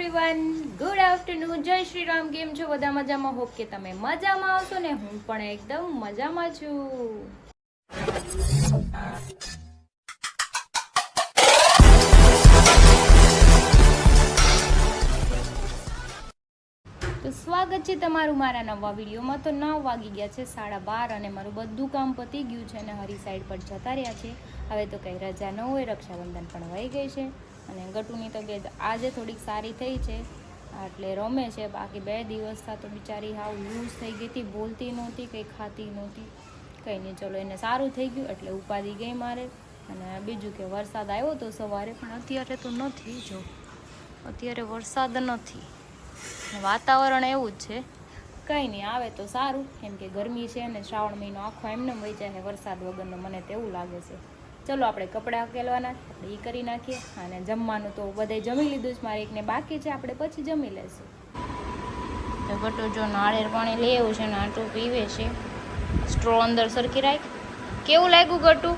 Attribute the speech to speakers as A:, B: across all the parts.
A: Everyone, good afternoon, જય શ્રી રામ. કેમ છો બધા? મજામાં? હોપ કે તમે મજામાં આવશો ને હું પણ એકદમ મજામાં છું. તો સ્વાગત છે તમારું મારા નવા વિડીયોમાં. તો 9 વાગી ગયા છે, 12:30, અને મારું બધું કામ પતી ગયું છે અને હરી સાઈડ પર જતા રહ્યા છે. હવે તો કંઈ રજા ન હોય, રક્ષાબંધન પણ વહી ગઈ છે અને ગટુની તબિયત આજે થોડીક સારી થઈ છે, એટલે રમે છે. બાકી 2 દિવસથી તો બિચારી હાવ લૂઝ થઈ ગઈ હતી, બોલતી નહોતી, કંઈ ખાતી નહોતી. કંઈ નહીં, ચલો એને સારું થઈ ગયું એટલે ઉપાધિ ગઈ મારે. અને બીજું કે વરસાદ આવ્યો તો સવારે, પણ અત્યારે તો નથી. જો અત્યારે વરસાદ નથી, વાતાવરણ એવું જ છે. કંઈ નહીં, આવે તો સારું, કેમ કે ગરમી છે અને શ્રાવણ મહિનો આખો એમને વહી જાય વરસાદ વગરનો, મને તેવું લાગે છે. ચલો આપણે કપડાં ઉકેલવાના, આપણે એ કરી નાખીએ. અને જમવાનું તો બધે જમી લીધું છે, મારે એકને બાકી છે, આપણે પછી જમી લઈશું. તો ગટુ જો નાળિયેર પાણી લઈ આવ્યું છે ને આટલું પીવે છે. સ્ટ્રો અંદર સરખી રાખ. કેવું લાગ્યું ગટુ?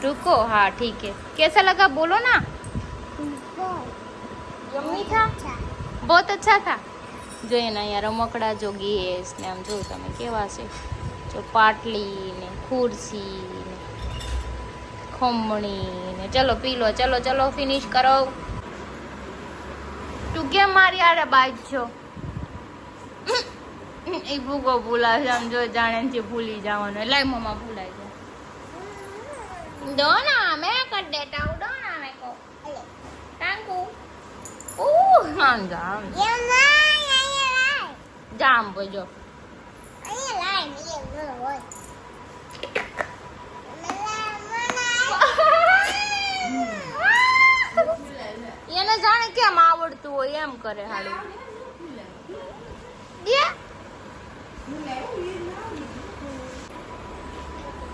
A: रुको, हाँ ठीक है. कैसा लगा बोलो ना. यम्मी था, बहुत अच्छा था. જો એના અહીંયા રમકડા જો ગેસ ને આમ જો તમે કેવા છે, જો પાટલી ને ખુરશી ને ખમણી ને. ચલો પી લો, ચલો ચલો ફિનિશ કરો. તું કેમ મારી આરે બાજ છો? એ ભૂકો ભૂલાશે, આમ જો જાણે છે ભૂલી જવાનું. લાઈ મમ્મા ભૂલાઈ જાય. દો ના, મેં કર દેતા હું. દો ના મેં કો ટાંકુ. આમ જામ જામ બોજો. એને જાણે કેમ આવડતું હોય એમ કરે હાડું.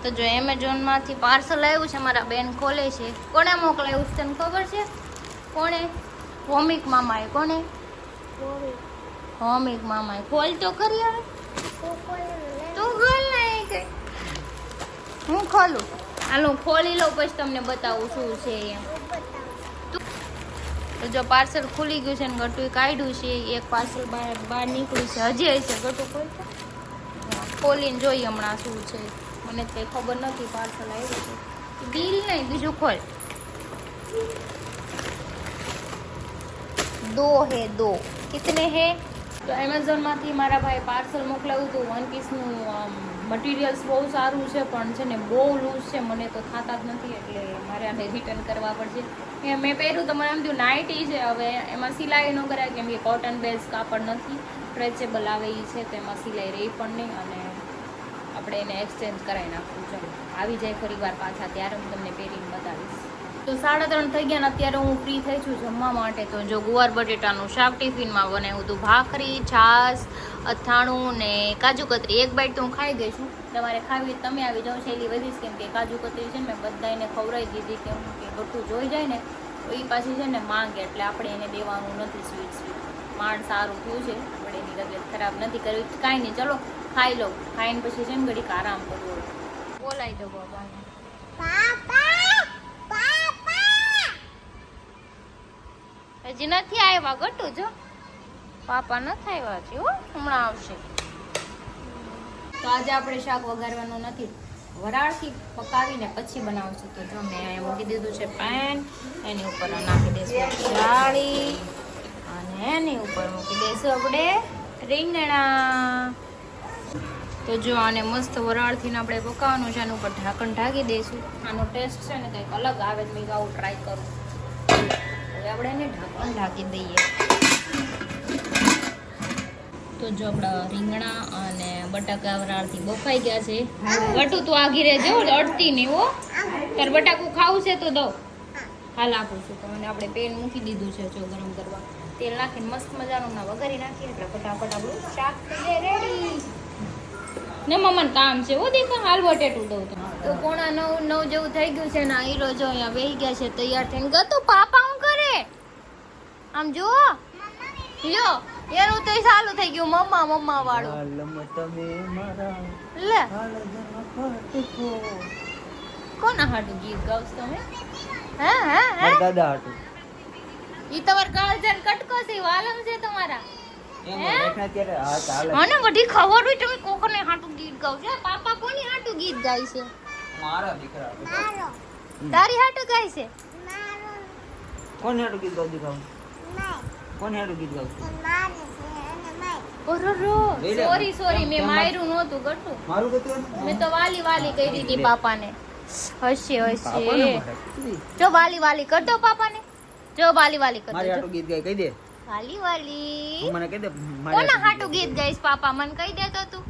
A: તો જો એમેઝોન માંથી પાર્સલ આવ્યું છે, મારા બેન ખોલે છે. કોને મોકલાયું છે તને ખબર છે? કોણે? હોમિક મામાએ. કોને? હોમિક મામાએ. ખોલ તો ખરી હવે. તું ખોલ નહીં કે હું ખોલું? હાલો ખોલી લઉં પછી તમને બતાવું શું છે એમ. તો જો પાર્સલ ખુલી ગયું છે ને ગટુએ કાઢ્યું છે. એક પાર્સલ બહાર નીકળ્યું છે, હજી છે. ગટુ ખોલીને જોઈએ હમણાં શું છે. મને કંઈ ખબર નથી. પાર્સલ આવ્યું છે, બિલ નહીં, બીજું ખોલ. 2 है 2. कितने हैं? તો એમેઝોનમાંથી મારા ભાઈ પાર્સલ મોકલાવ્યું હતું. વન પીસનું મટીરિયલ્સ બહુ સારું છે, પણ છે ને બહુ લૂઝ છે, મને તો થતા જ નથી, એટલે મારે આને રિટર્ન કરવા પડશે. મેં પહેર્યું તો મને એમ થયું નાઇટી છે, હવે એમાં સિલાઈ ન કરાય, કેમ કે કોટન બેઝ કાપડ નથી, સ્ટ્રેચેબલ આવે એ છે, તો એમાં સિલાઈ રહી પણ નહીં, અને આપણે એને એક્સચેન્જ કરાવી નાખવું. ચાલો આવી જાય ફરી વાર પાછા, ત્યારે હું તમને પહેરીને બતાવીશ. તો 3:30 થઈ ગયા ને અત્યારે હું ફ્રી થઈ છું જમવા માટે. તો જો ગુવાર બટેટાનું શાક ટિફિનમાં બનાવ્યું હતું, ભાખરી, છાશ, અથાણું ને કાજુ કતરી. એક બાઈટ તો હું ખાઈ ગઈ છું. તમારે ખાવી તમે આવી જાઓ, શૈલી વધીશ, કેમ કે કાજુ કતરી છે ને મેં બધાને ખવડાવી દીધી, કેમ કે બધું જોઈ જાય ને તો એ પાછી છે ને માંગે, એટલે આપણે એને દેવાનું નથી. સ્વીટ માંડ સારું થયું છે, આપણે એની તબિયત ખરાબ નથી કરવી. કાંઈ નહીં, ચલો ખાઈ લો. ખાઈને પછી છે ને ઘડીક આરામ કરવો. બોલાવી દો બાબાને. હજી નથી આવ્યા ગટુ, જો પાપા નથી આવ્યા છે, હમણાં આવશે. તો આજે આપણે શાક વઘારવાનું નથી, વરાળથી પકાવીને પછી બનાવશું. તો જો મેં અહીંયા મૂકી દીધું છે પેન, એની ઉપર નાખી દઈશું જાળી, અને એની ઉપર મૂકી દઈશું આપણે રીંગણા. તો જો આને મસ્ત વરાળથી આપણે પકાવવાનું છે, આના ઉપર ઢાંકણ ઢાંકી દઈશું. આનો ટેસ્ટ છે ને કંઈક અલગ આવે, મેં આવું ટ્રાય કરું. આપણે એને ઢાંકણ ઢાંકી દઈએ. તો જો આપણા રીંગણા અને બટાકા વરાળથી બફાઈ ગયા છે. ગટુ તું આગી રહેજે, અડતી નહીં હો. તાર બટાકું ખાવું છે તો દઉં, હાલ આપું છું. તો મને આપણે પેન મૂકી દીધું છે જો ગરમ કરવા. તેલ નાખીને મસ્ત મજાનું ના વઘારી નાખીએ એટલે ફટાફટ આપણું શાક થઈ જાય રેડી. ને મમ્માને કામ છે હો, દેખા હાલ બટેટું દઉં. તો 9:45 જેવું થઈ ગયું છે ને આ હીરો જો અહીંયા બેસી ગયા છે તૈયાર થઈને. ગતું પાપા હું કરે? આમ જુઓ લ્યો, એનું તો ચાલુ થઈ ગયું મમ્મા મમ્મા વાળું. લે કોના હાટું ગીત ગાવસ તમે? હે દાદા હાટું. ઈ તમાર કાળજન કટકો છે વાલમ છે તમારા
B: એમ બેઠા ત્યારે હા ચાલે
A: મને બધી ખબર હોય તમે કોકને હાટું ગીત ગાવ છો પાપા કોની હાટું ગીત ગાય છે
B: મારા દીકરા
A: તારી હાટું ગાય છે
B: કોણ હાટું ગીત ગાવ દીકરાવું કોણ હાટું ગીત ગાવ
A: ઓરોરો સોરી મેં માર્યું નહોતું ગટુ
B: મારું ગતું
A: મેં તો વાલી વાલી કહી દીધી પાપાને હશે જો વાલી વાલી કરતો પાપાને જો વાલી વાલી કરતો
B: મારી હાટું ગીત ગાય કહી દે
A: વાલી વાલી
B: મને કહી દે
A: કોના હાટું ગીત ગાઈસ પાપા મને કહી દે તો તું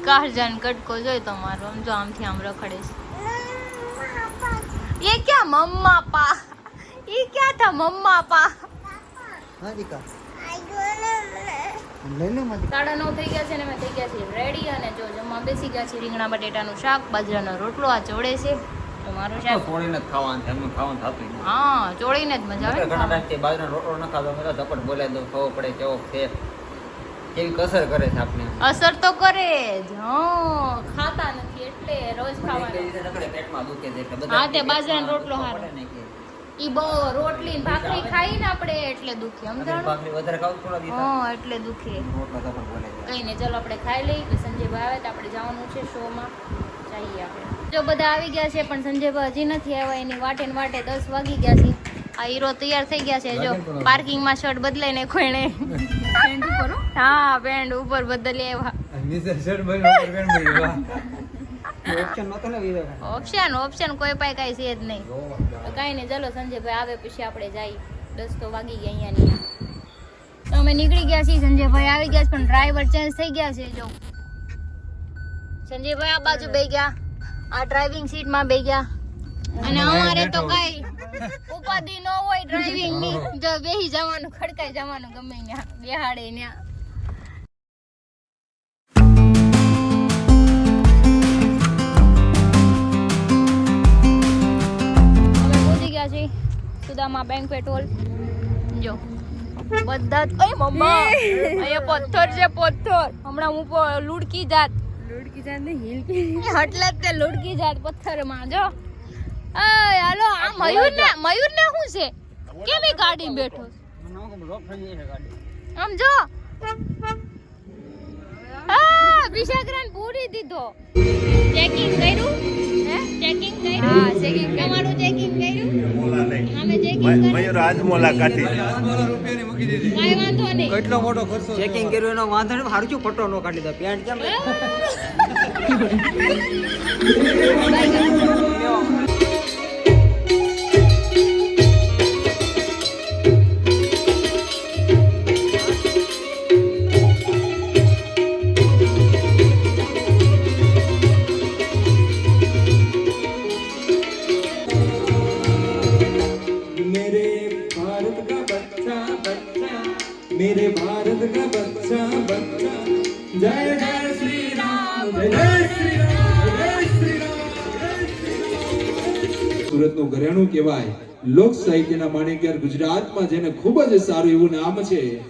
A: કારજન કટકો જોઈ તમારો આમ જો આમથી આમ રખડે છે ये क्या मम्मा पा ये क्या था मम्मा पा
B: હા દીકા લઈ લે મારી
A: 9:30 થઈ ગયા છે ને મેં થઈ ગયા છે રેડી અને જો જમવા બેસી ગયા છે રીંગણા બટેટાનું શાક બાજરાનો રોટલો આ ચોળે છે તો મારું શાક
B: છોડીને જ ખાવાનું છે એમને ખાવાનું થતું નથી.
A: હા ચોળીને જ મજા આવે
B: ઘણા ટાઈમથી બાજરાનો રોટલો ન ખાતો મેં તો ઝપટ બોલાવી દઉં ખબર પડે કેવો છે કેવી કસર કરે છે આપણે
A: અસર તો કરે જ હા ખાતા નથી એટલે રોજ
B: કઈ
A: ખાવાનું
B: રીતે નકળે પેટમાં દુખે છે એટલે
A: હા, તે બાજરાનો રોટલો
B: ખબર
A: હારો.
B: પડે ને કે
A: ઈ બહુ રોટલી ને ભાખરી ખાઈ ને આપણે એટલે દુખે
B: આપણે
A: સમજાણું
B: ભાખરી વધારે ખાવું થોડા દિવસ
A: હા એટલે દુખે
B: રોટલો ઝપટ બોલાવી દે.
A: કઈ નહીં ચાલો આપણે ખાઈ લઈએ એટલે સંજયભાઈ આવે તો આપણે જવાનું છે શોમાં જઈએ આપણે જો બધા આવી ગયા છે પણ સંજયભાઈ હજી નથી આવ્યા એની વાટે ને વાટે 10 વાગી ગયા છે આ હીરો તૈયાર થઈ ગયા છે જો પાર્કિંગમાં શર્ટ બદલાઈ નાખ્યો એણે હા પેન્ટ ઉપર બદલી આવ્યા
B: ઓપ્શન નતો ને વીરો
A: ઓપ્શન કોઈ પાસે કઈ છે જ નહીં તો કઈ નહીં ચાલો સંજયભાઈ આવે પછી આપણે જઈએ 10 તો વાગી ગયા અહીંયા તો અમે નીકળી ગયા છીએ સંજયભાઈ આવી ગયા છે પણ ડ્રાઈવર ચેન્જ થઈ ગયા છે જો સંજયભાઈ આ બાજુ બેહી ગયા આ ડ્રાઇવિંગ સીટ માં બેહી ગયા અને અમારે તો કઈ ઉપાધિ ન હોય ડ્રાઇવિંગ ની જો બેહી જવાનું ખડકાઈ જવાનું ગમે ત્યાં બેહાડે ત્યાં અમે પહોંચી ગયા છીએ સુદામા બેન્ક્વેટ હોલ જો બધા જ ઓય મમ્મા અહીંયા પથ્થર છે પથ્થર હમણાં હું લુડકી જાત ને હિલકી એટલે જ તે લુડકી જાત પથ્થરમાં જો અય હાલો આ મયુર ને શું છે કેમ એ ગાડી બેઠો આમ જો વિશાગ્રાન પૂરી દીધો ચેકિંગ કર્યું હે ચેકિંગ કર્યું હા ચેકિંગ તમારું ચેકિંગ કર્યું અમે ચેકિંગ કર્યું
C: મયુર રાજમોલા કાઢી
A: કાઈ વાંધો નહીં
B: કેટલો મોટો ખર્ચો ચેકિંગ કર્યો એનો વાંધો નહીં હારું શું ફોટો નો કાઢી દો પેન્ટ કેમ
D: मेरे भारत का बच्चा बच्चा जय जय श्री राम जय श्री राम जय श्री राम સુરતનું ઘરેણું કહેવાય લોક સાહિત્યના માણેકર ગુજરાતમાં જેને ખૂબ જ સારું એવું નામ છે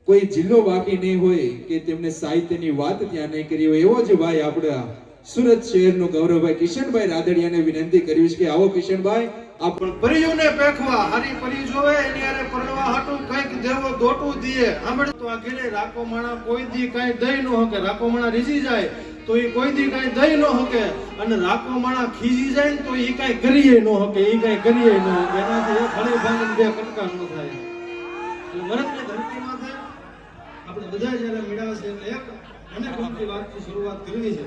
D: કોઈ જિલ્લો બાકી નહીં હોય કે તેમને સાહિત્યની વાત ત્યાં નહીં કરી હોય એવો જ ભાઈ આપણા સુરત શહેરનો ગૌરવભાઈ કિશનભાઈ રાદડિયાને વિનંતી કરી છે કે આવો કિશનભાઈ
C: આપણ પરિયુને પેખવા હરી પરી જોવે એની આરે પરણવા હાટું કઈક દેવો દોટું દીએ સાંભળ તો આ ઘરે રાખો માણા કોઈ દી કઈ દઈ નો હકે રાખો માણા રીઝી જાય તો ઈ કોઈ દી કઈ દઈ નો હકે અને રાખો માણા ખીજી જાય ને તો ઈ કઈ કરીએ નો હકે ઈ કઈ કરીએ નો હકે એનાથી એક હળી ભાંગન બે કટકા નો થાય એટલે મરદની ધરતીમાં થાય આપણે બધા જ્યારે મેળાવે છે એટલે એક અને ગમતી વાતથી શરૂઆત કરવી છે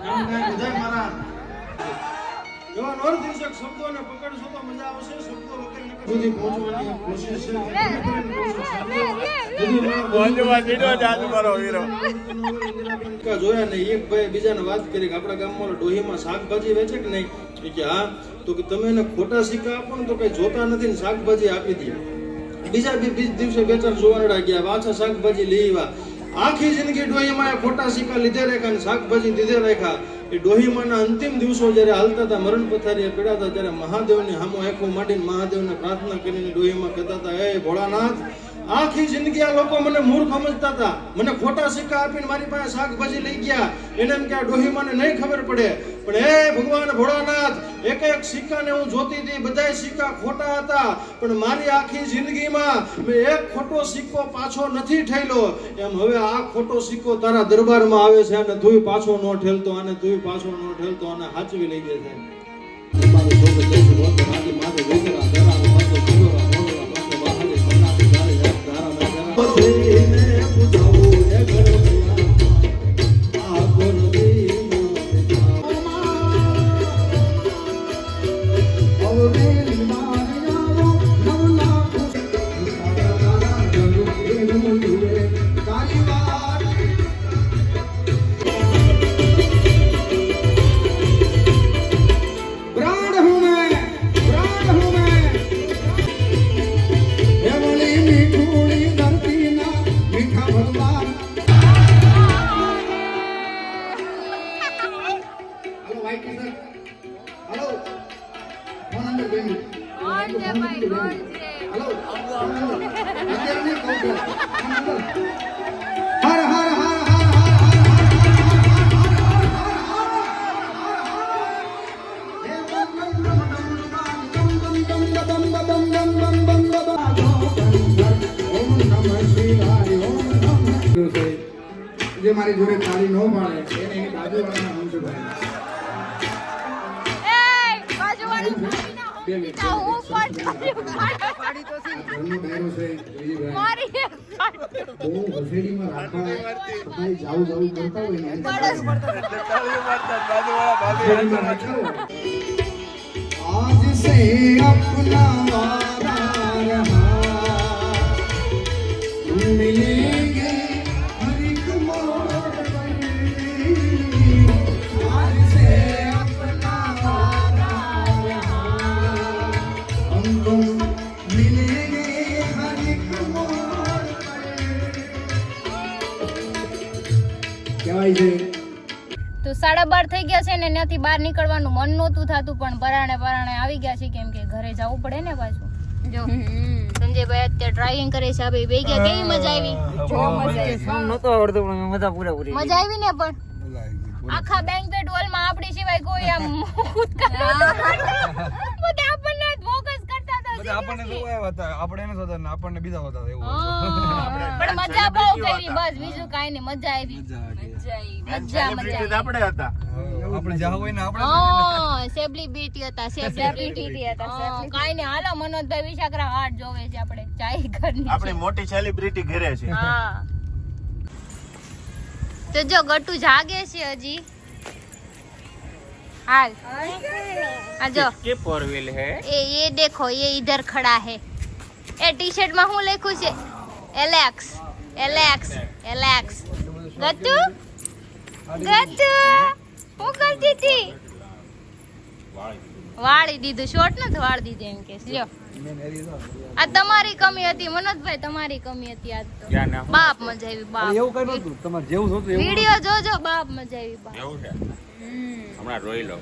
C: કારણ કે બધા મારા એવા નોર્થ ઇન્ડિયન શબ્દોને પકડશો તો મજા આવશે શબ્દો વગર સુધી પહોંચવાની કોશિશ છે જોયા ને એક ભાઈ બીજાને વાત કરી કે આપણા ગામમાં ડોહીમાં શાકભાજી વેચે કે નહીં કે હા તો કે તમે એને ખોટા સિક્કા આપો ને તો કઈ જોતા નથી ને શાકભાજી આપી દે બીજા દિવસે બે ચાર જોવાનડા ગયા પાછા શાકભાજી લેવા આખી જિંદગી ડોહીમાં ખોટા સિક્કા લીધે રાખ્યા અને શાકભાજી દીધે રાખ્યા એ ડોહીમાના અંતિમ દિવસો જ્યારે હાલતા હતા મરણ પથારીએ પીડા હતા ત્યારે મહાદેવની હામો આંખો માંડીને મહાદેવને પ્રાર્થના કરીને ડોહીમાં કહેતા હતા હે ભોળાનાથ આખી જિંદગી આ લોકો મને મૂર્ખ સમજતા હતા, મને ખોટા સિક્કા આપીને મારી પાસે શાકભાજી લઈ ગયા, એને એમ કે આ ડોહીમાને નહીં ખબર પડે. પણ હે ભગવાન ભોળાનાથ, એક એક સિક્કાને હું જોતી હતી, બધાય સિક્કા ખોટા હતા, પણ મારી આખી જિંદગીમાં મેં એક ખોટો સિક્કો પાછો નથી ઠેલ્યો. એમ હવે આ ખોટો સિક્કો તારા દરબારમાં આવે છે, અને તુંય પાછો ન ઠેલતો, અને તુંય પાછો ન ઠેલતો, અને હાચવી લઈ જશે. મારું સોગંદ જઈશું બોલ તો રાજી માથે ગોતરા ધરાવો માથે સુગરા મોગરા પાસે બહારે મનાતી ગાળી એક ધારા મેં ધરા પથરીને પૂજાવું એ ઘરમૈયા આ ગોરદીનો અવરેલ મારિયાવો નવલા ખુશ સારા જગુ એવું જુએ તારી વાત प्राण हूँ मैं हेवली मीठूड़ी धरती ना मीठा भगवान. Hello white T-shirt, hello phone number दे दो.
A: કોણ છે ભાઈ, કોણ છે?
C: हेलो અત્યારે નહીં કહું છું. હર હર હર હર જે મારી જોડે તાળી ન પાડે એને એની બાજુવાળાના હું છું ભાઈ.
A: એ બાજુવાળી ભાઈના હું બીજા હું પણ પાડી તો છે.
C: ઘરનો ડાયરો છે જોઈ ભાઈ.
A: મારી એક
C: બહુ હસેડીમાં રાખવા ભાઈ જાવું કરતા હોય ને હસેડીમાં રાખો. आज से अपना वादा रहा मिलेंगे हर एक मोड़ पर. आज से अपना वादा रहा हमको मिलेंगे हर एक मोड़ पर. કહેવાય છે
A: તો 12:30 થઈ ગયા છે ને ત્યાંથી બહાર નીકળવાનું મન નહોતું થતું, પણ પરાણે આવી ગયા છે, કેમ કે ઘરે જવું પડે ને પાછું. જો સંજયભાઈ અત્યારે ડ્રાઇવિંગ કરે છે, આપણે બે ગયા. કેવી મજા આવી?
B: નતો આવડતું પણ મજા પૂરેપૂરી.
A: મજા આવી ને? પણ આખા બેન્ક્વેટ હોલમાં આપણી સિવાય કોઈ આમ બધા આપણને ફોકસ કરતા હતા.
E: આપણને તો આવ્યા હતા, આપણે એને જોતા ને આપણને બીજા હોતા એવું.
A: પણ મજા બહુ કરી, બસ બીજું કાઈ નહીં. મજા આવી, મજા
E: આપણે જ્યાં હોય ને આપણે
A: સેલિબ્રિટી હતા. કાઈ નહીં, હાલો મનોજભાઈ વિશાખરા હાટ જોવે છે, આપણે ચાય ઘરની
F: આપણી મોટી સેલિબ્રિટી ઘરે છે.
A: હા તો જો ગટ્ટુ જાગે છે હજી. हाल जो
F: के फोर व्हील है
A: ये देखो ये इधर खड़ा है. ए टी शर्ट में हूँ लिखू छे एलेक्स एलेक्स एलेक्स. गट्टू गट्टू હું કરતી હતી? વાળી દીધું. શોર્ટ નથી વાળી દીધું એમ કે. લ્યો આ તમારી કમી હતી મનોજભાઈ, તમારી કમી હતી આજ તો. બાપ મજા આવી બાપ.
E: એવું કઈ નતું તમારે જેવું હતું
A: વિડિયો જોજો બાપ મજા આવી બાપ.
F: એવું છે હમણાં રોઈ લો.